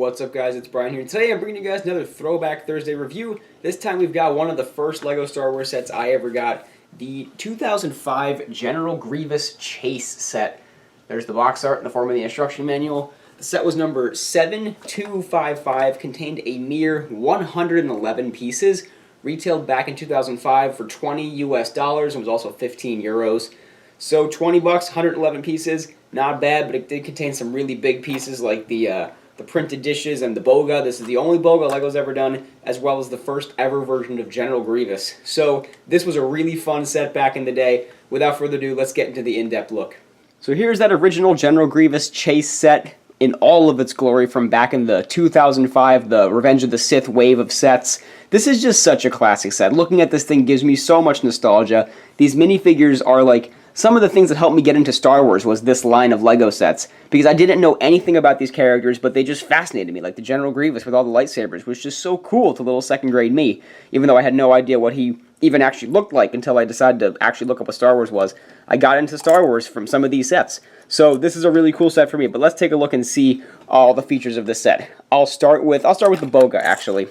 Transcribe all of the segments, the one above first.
What's up, guys? It's Brian here. Today I'm bringing you guys another Throwback Thursday review. This time we've got one of the first LEGO Star Wars sets I ever got, the 2005 General Grievous Chase set. There's the box art in the form of the instruction manual. The set was number 7255, contained a mere 111 pieces, retailed back in 2005 for $20 US, and was also 15 euros. So 20 bucks, 111 pieces, not bad, but it did contain some really big pieces like the printed dishes and the Boga. This is the only Boga LEGO's ever done, as well as the first ever version of General Grievous. So this was a really fun set back in the day. Without further ado, let's get into the in-depth look. So here's that original General Grievous Chase set in all of its glory from back in the 2005, the Revenge of the Sith wave of sets. This is just such a classic set. Looking at this thing gives me so much nostalgia. These minifigures are like some of the things that helped me get into Star Wars was this line of LEGO sets, because I didn't know anything about these characters, but they just fascinated me, like the General Grievous with all the lightsabers, was just so cool to little second grade me, even though I had no idea what he even actually looked like until I decided to actually look up what Star Wars was. I got into Star Wars from some of these sets, so this is a really cool set for me, but let's take a look and see all the features of this set. I'll start with the Boga, actually.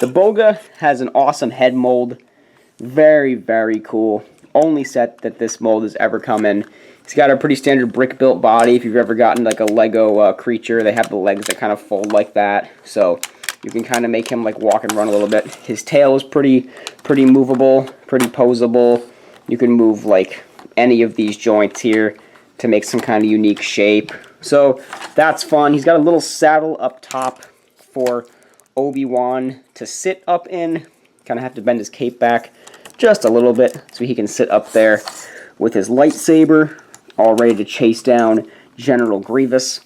The Boga has an awesome head mold, very, very cool. Only set that this mold has ever come in. He's got a pretty standard brick-built body. If you've ever gotten like a Lego creature, they have the legs that kind of fold like that, so you can kind of make him like walk and run a little bit. His tail is pretty movable, pretty posable. You can move like any of these joints here to make some kind of unique shape. So that's fun. He's got a little saddle up top for Obi-Wan to sit up in. Kind of have to bend his cape back just a little bit so he can sit up there with his lightsaber, all ready to chase down General Grievous.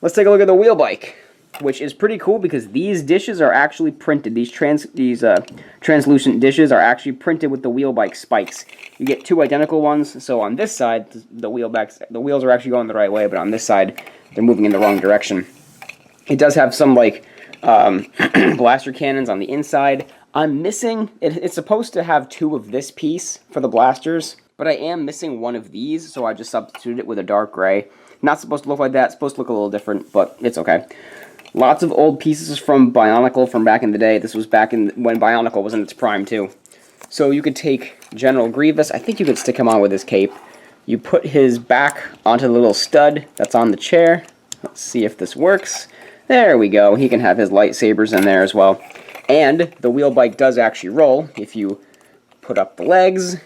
Let's take a look at the wheel bike, which is pretty cool because these dishes are actually printed. These translucent dishes are actually printed with the wheel bike spikes. You get two identical ones. So on this side, the wheels are actually going the right way, but on this side, they're moving in the wrong direction. It does have some like blaster cannons on the inside. I'm missing, it's supposed to have two of this piece for the blasters, but I am missing one of these, so I just substituted it with a dark gray. Not supposed to look like that, it's supposed to look a little different, but it's okay. Lots of old pieces from Bionicle from back in the day. This was back in when Bionicle was in its prime too. So you could take General Grievous, I think you could stick him on with his cape. You put his back onto the little stud that's on the chair. Let's see if this works. There we go, he can have his lightsabers in there as well. And the wheel bike does actually roll if you put up the legs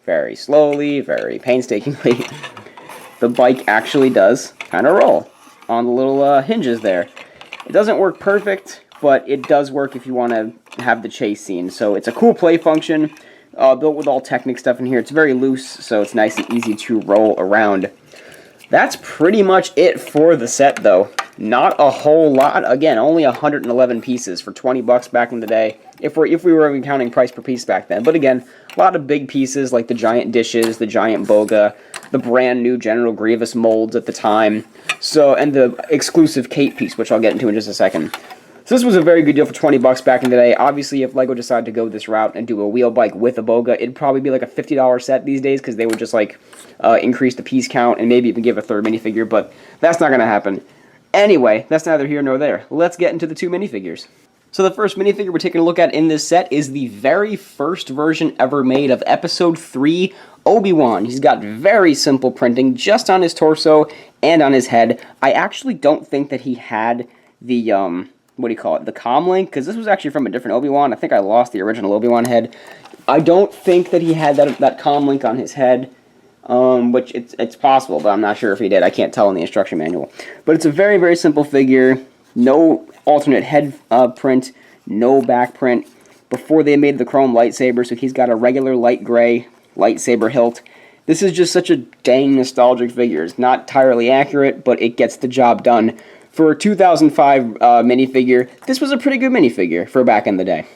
very slowly, very painstakingly. The bike actually does kind of roll on the little hinges there. It doesn't work perfect, but it does work if you want to have the chase scene. So it's a cool play function, built with all Technic stuff in here. It's very loose, so it's nice and easy to roll around. That's pretty much it for the set, though. Not a whole lot. Again, only 111 pieces for 20 bucks back in the day, if we were even counting price per piece back then. But again, a lot of big pieces like the giant dishes, the giant Boga, the brand new General Grievous molds at the time, and the exclusive cape piece, which I'll get into in just a second. So this was a very good deal for 20 bucks back in the day. Obviously, if LEGO decided to go this route and do a wheel bike with a Boga, it'd probably be like a $50 set these days because they would just like increase the piece count and maybe even give a third minifigure, but that's not going to happen. Anyway, that's neither here nor there. Let's get into the two minifigures. So the first minifigure we're taking a look at in this set is the very first version ever made of Episode 3 Obi-Wan. He's got very simple printing just on his torso and on his head. I actually don't think that he had the the comm link, because this was actually from a different Obi-Wan. I think I lost the original Obi-Wan head. I don't think that he had that comm link on his head, which it's possible, but I'm not sure if he did. I can't tell in the instruction manual. But it's a very, very simple figure. No alternate head print, no back print. Before they made the chrome lightsaber, so he's got a regular light gray lightsaber hilt. This is just such a dang nostalgic figure. It's not entirely accurate, but it gets the job done. For a 2005 minifigure, this was a pretty good minifigure for back in the day.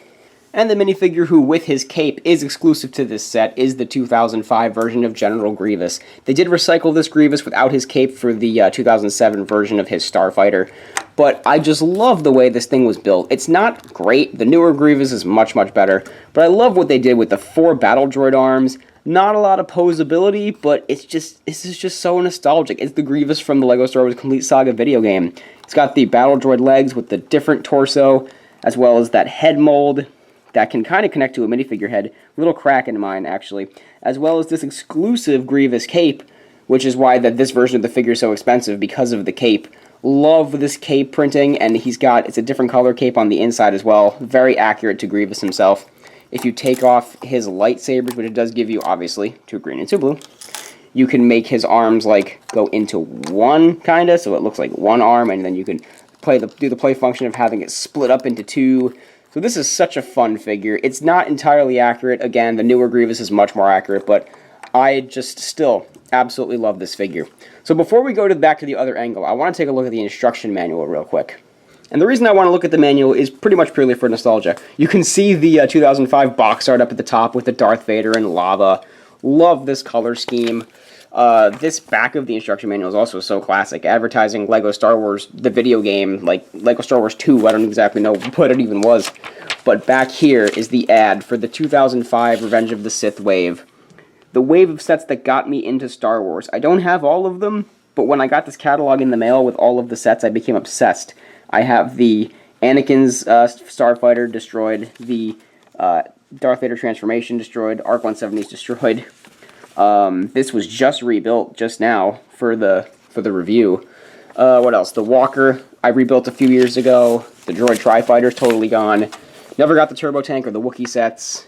And the minifigure who, with his cape, is exclusive to this set is the 2005 version of General Grievous. They did recycle this Grievous without his cape for the 2007 version of his Starfighter, but I just love the way this thing was built. It's not great. The newer Grievous is much, much better, but I love what they did with the 4 battle droid arms, Not a lot of posability, but this is just so nostalgic. It's the Grievous from the LEGO Star Wars Complete Saga video game. It's got the battle droid legs with the different torso, as well as that head mold that can kind of connect to a minifigure head. A little crack in mine, actually. As well as this exclusive Grievous cape, which is why this version of the figure is so expensive, because of the cape. Love this cape printing, and it's a different color cape on the inside as well. Very accurate to Grievous himself. If you take off his lightsabers, which it does give you, obviously, 2 green and 2 blue, you can make his arms, like, go into one, kind of, so it looks like one arm, and then you can do the play function of having it split up into 2. So this is such a fun figure. It's not entirely accurate. Again, the newer Grievous is much more accurate, but I just still absolutely love this figure. So before we go back to the other angle, I want to take a look at the instruction manual real quick. And the reason I want to look at the manual is pretty much purely for nostalgia. You can see the 2005 box art up at the top with the Darth Vader and lava. Love this color scheme. This back of the instruction manual is also so classic. Advertising LEGO Star Wars, the video game, like LEGO Star Wars 2, I don't exactly know what it even was. But back here is the ad for the 2005 Revenge of the Sith wave. The wave of sets that got me into Star Wars. I don't have all of them, but when I got this catalog in the mail with all of the sets, I became obsessed. I have the Anakin's Starfighter destroyed, the Darth Vader transformation destroyed, ARC 170's destroyed. This was just rebuilt just now for the review. What else? The Walker I rebuilt a few years ago. The Droid Tri-Fighter's totally gone. Never got the Turbo Tank or the Wookiee sets,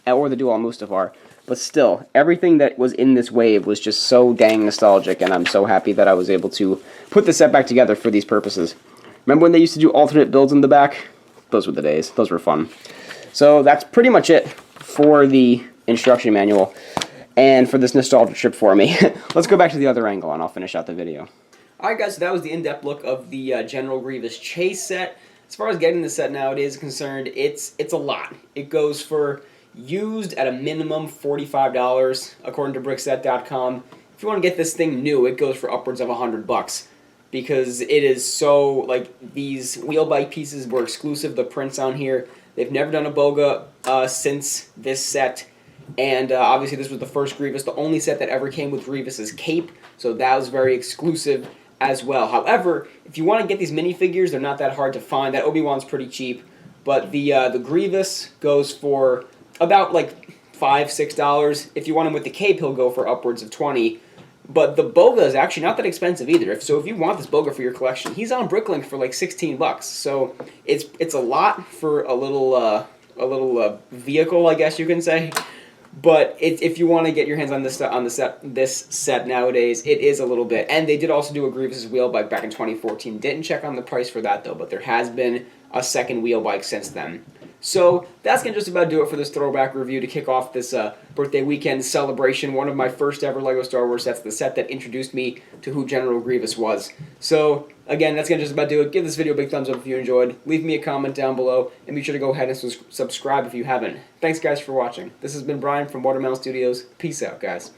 or the Dual Mustafar. But still, everything that was in this wave was just so dang nostalgic, and I'm so happy that I was able to put the set back together for these purposes. Remember when they used to do alternate builds in the back? Those were the days. Those were fun. So that's pretty much it for the instruction manual and for this nostalgia trip for me. Let's go back to the other angle, and I'll finish out the video. Alright guys, so that was the in-depth look of the General Grievous Chase set. As far as getting the set nowadays is concerned, it's a lot. It goes for used at a minimum $45, according to Brickset.com. If you want to get this thing new, it goes for upwards of $100, because it is so, like, these wheel bike pieces were exclusive, the prints on here. They've never done a Boga since this set, and obviously this was the first Grievous, the only set that ever came with Grievous's cape, so that was very exclusive as well. However, if you want to get these minifigures, they're not that hard to find. That Obi-Wan's pretty cheap, but the Grievous goes for about like $5, $6. If you want him with the cape, he'll go for upwards of $20. But the Boga is actually not that expensive either. So if you want this Boga for your collection, he's on Bricklink for like $16. So it's a lot for a little vehicle, I guess you can say. But if you want to get your hands on this set nowadays, it is a little bit. And they did also do a Grievous wheel bike back in 2014. Didn't check on the price for that though, but there has been a second wheel bike since then. So that's going to just about do it for this throwback review to kick off this birthday weekend celebration. One of my first ever LEGO Star Wars sets, the set that introduced me to who General Grievous was. So again, that's going to just about do it. Give this video a big thumbs up if you enjoyed. Leave me a comment down below, and be sure to go ahead and subscribe if you haven't. Thanks guys for watching. This has been Brian from Watermelon Studios. Peace out, guys.